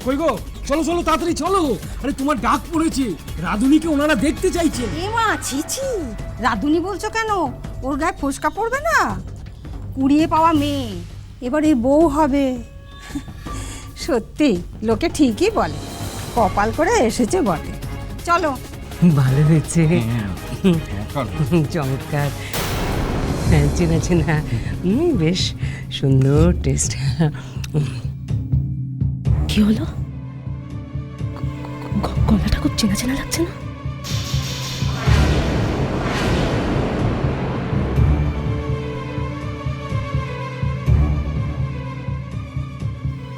কই গো, চলো চলো তাড়াতাড়ি চলো। আরে তোমার ডাক পড়েছে, রাধুনিকে ওনারা দেখতে চাইছে। এ মা, ছি ছি, রাধুনি বলছো কেন? ওর গায়ে ফোসকা পড়বে না? কুড়িয়ে পাওয়া মেয়ে, এবারে বউ হবে। সত্যি লোকে ঠিকই বলে, কপাল করে এসেছে বটে। চলো। ভালো হয়েছে, চমৎকার, চেনা চেনা, বেশ সুন্দর টেস্ট। কি হলো? গলাটা খুব চেনা চেনা লাগছে না?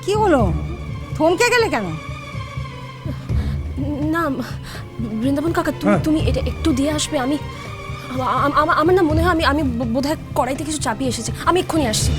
কি হলো, থমকে গেলে কেন? না বৃন্দাবন কাকা, তুমি এটা একটু দিয়ে আসবে। আমার না মনে হয় আমি বোধহয় কড়াইতে কিছু চাপিয়ে এসেছি। আমি এক্ষুনি আসছি।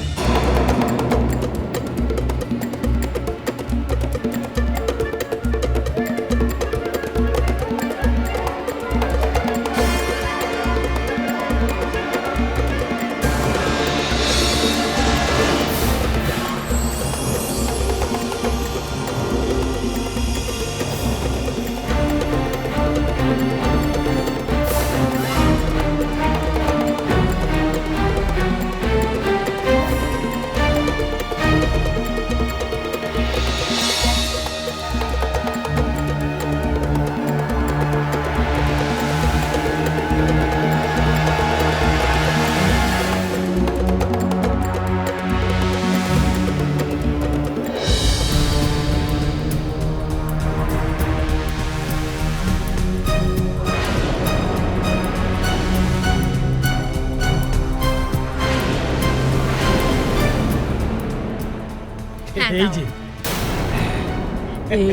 এই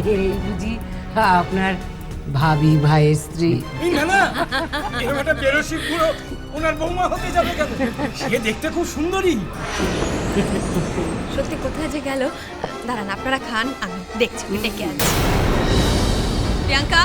যে এই বুঝি আপনার ভাবি ভাইয়ের স্ত্রী? এই না না, এরকম একটা বেরসি পুরো ওনার বৌমা হতে যাবে কেন? সে দেখতে খুব সুন্দরী। সত্যি কোথায় যে গেল? দাঁড়ান, আপনারা খান, আমি দেখছি, আমি ডেকে আনছি। প্রিয়াঙ্কা,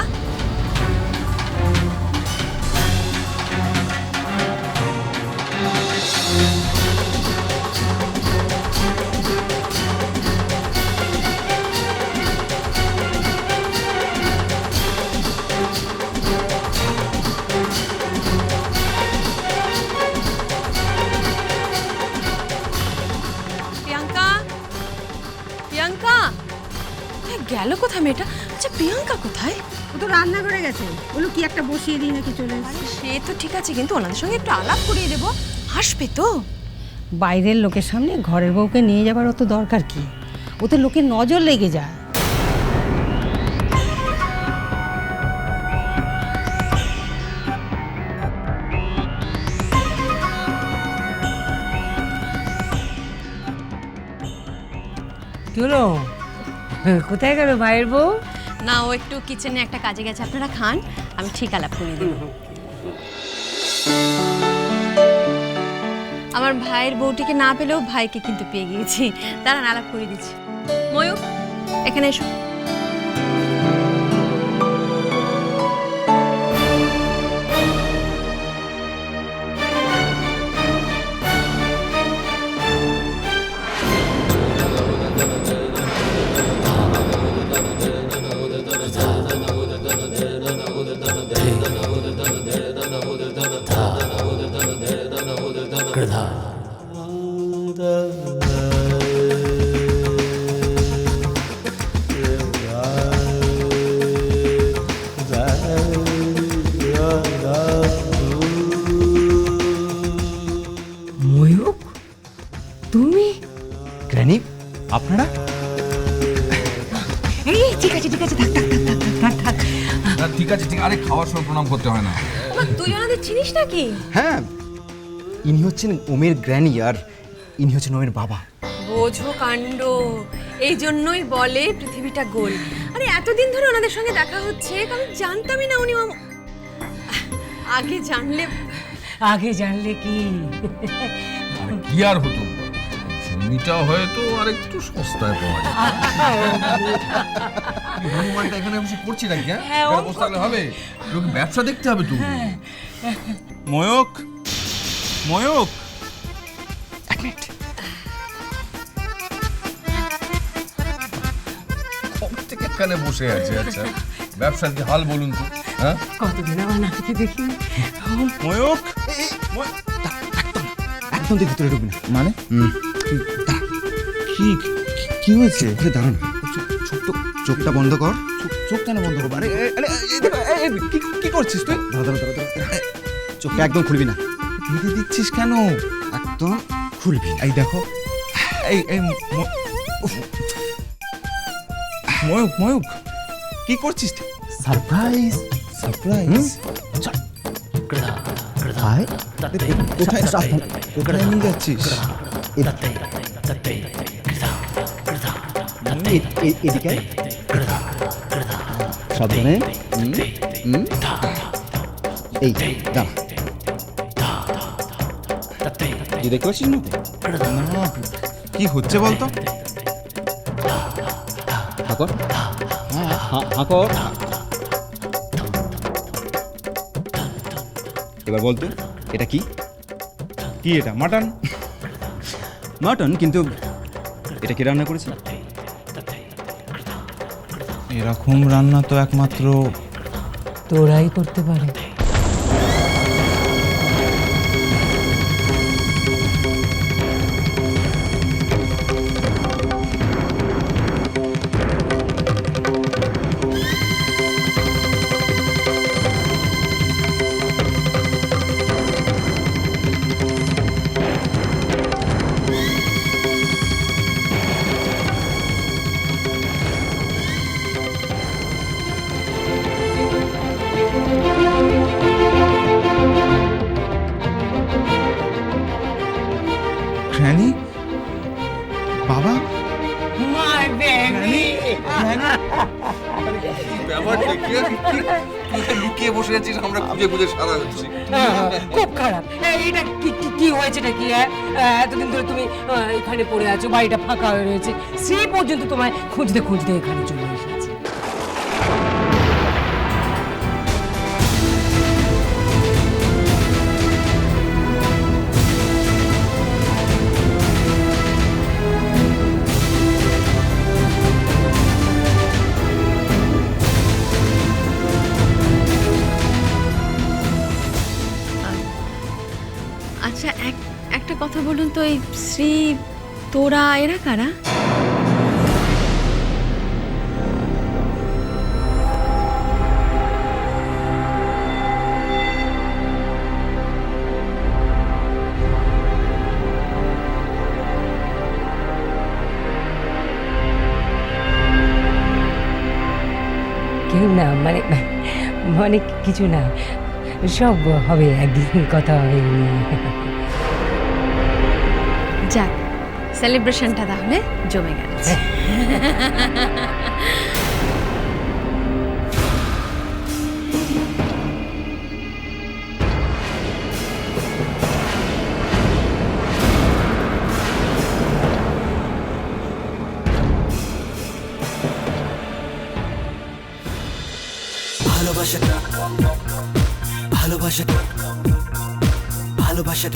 প্রিয়াঙ্কা গেল কোথায় মেয়েটা? আচ্ছা, প্রিয়াঙ্কা কোথায়? ও তো রান্নাঘরে গেছে, বলো কি একটা বসিয়ে দিই নাকি চলে এসেছে। সে তো ঠিক আছে, কিন্তু ওনাদের সঙ্গে একটু আলাপ করিয়ে দেবো, আসবে তো? বাইরের লোকের সামনে ঘরের বউকে নিয়ে যাবার অত দরকার কি? ওতে লোকের নজর লেগে যায়। কি হলো, কোথায় গেল ভাইয়ের বউ? না, ও একটু কিচেনে একটা কাজে গেছে। আপনারা খান, আমি ঠিক আলাপ করিয়ে দেব। আমার ভাইয়ের বউটিকে না পেলেও ভাইকে কিন্তু পেয়ে গিয়েছি। দাঁড়ান, আলাপ করিয়ে দিচ্ছি। ময়ূর, এখানে এসো। ময়ূক, তুমি? গ্র্যানি, আপনারা? এই ঠিক আছে ঠিক আছে, থাক থাক থাক থাক থাক। ঠিক আছে, ঠিক। আরে খাওয়ার সময় প্রণাম করতে হয় না। তুই ওনাদের চিনিস নাকি? হ্যাঁ, ইনি হচ্ছেন ওমের গ্র্যানি আর ইনি হচ্ছেন ওমের বাবা। বোঝো কাণ্ড, এই জন্যই বলে পৃথিবীটা গোল। আরে এতদিন ধরে ওনাদের সঙ্গে দেখা হচ্ছে, আমি জানতামই না উনি আগে জানলে কি আরে কি আর হতো, চিনিটা হয়তো আর একটু সস্তায় পাওয়া যায়। হনুমানটা এখানে বসে করছি নাকি? হ্যাঁ, বসে থাকলে হবে? ব্যবসা দেখতে হবে তো। ময়ূক, ময়ূক, এক মিনিট। এখানে বসে আছে? আচ্ছা, ব্যবসার কি হাল বলুন তো? হ্যাঁ, কতদিন আমার নাতিকে দেখি ময়ূক একদম তুই ভিতরে ঢুকবি না। মানে কি কি হয়েছে? আরে দাঁড়ান, চোখটা বন্ধ কর। চোখ কেন বন্ধ করবো? আরে আরে কি করছিস তুই? চোখটা একদম খুলবি না, ভিড়ে দিচ্ছিস কেন? একদম খুলবি না। এই দেখো, এই এই ময়ূক ময়ূক কি করছিস? সারপ্রাইজ। সারপ্রাইজ? কোথায় কোথায় নিয়ে যাচ্ছিস? এদিকে সাবধানে। এই দাঁড়া, তুই দেখতে পাচ্ছিস না? না, কি হচ্ছে বলতো? হাকর, হাকর। এবার বলতো এটা কি? কি এটা? মাটন? মাটন, কিন্তু এটা কে রান্না করেছে? এরকম রান্না তো একমাত্র তোরাই করতে পারে। গ্র্যানি, বাবা, মাই বেবি, ব্যাপারটা কি? তুই তো লুকিয়ে বসে আছিস, আমরা খুঁজে খুঁজে সারা হচ্ছি। খুব খারাপ। এটা কি হয়েছে নাকি? এতদিন ধরে তুমি এখানে পড়ে আছো, বাড়িটা ফাঁকা হয়ে রয়েছে, সেই পর্যন্ত তোমায় খুঁজতে খুঁজতে এখানে চলে এসেছি। আচ্ছা, একটা কথা বলুন তো, এই শ্রী, তোরা, এরা কারা? কেউ না, মানে মানে কিছু না, সব হবে, একদিন কথা হবে। যাক, সেলিব্রেশনটা তাহলে জমে গেছে। ভালোবাসা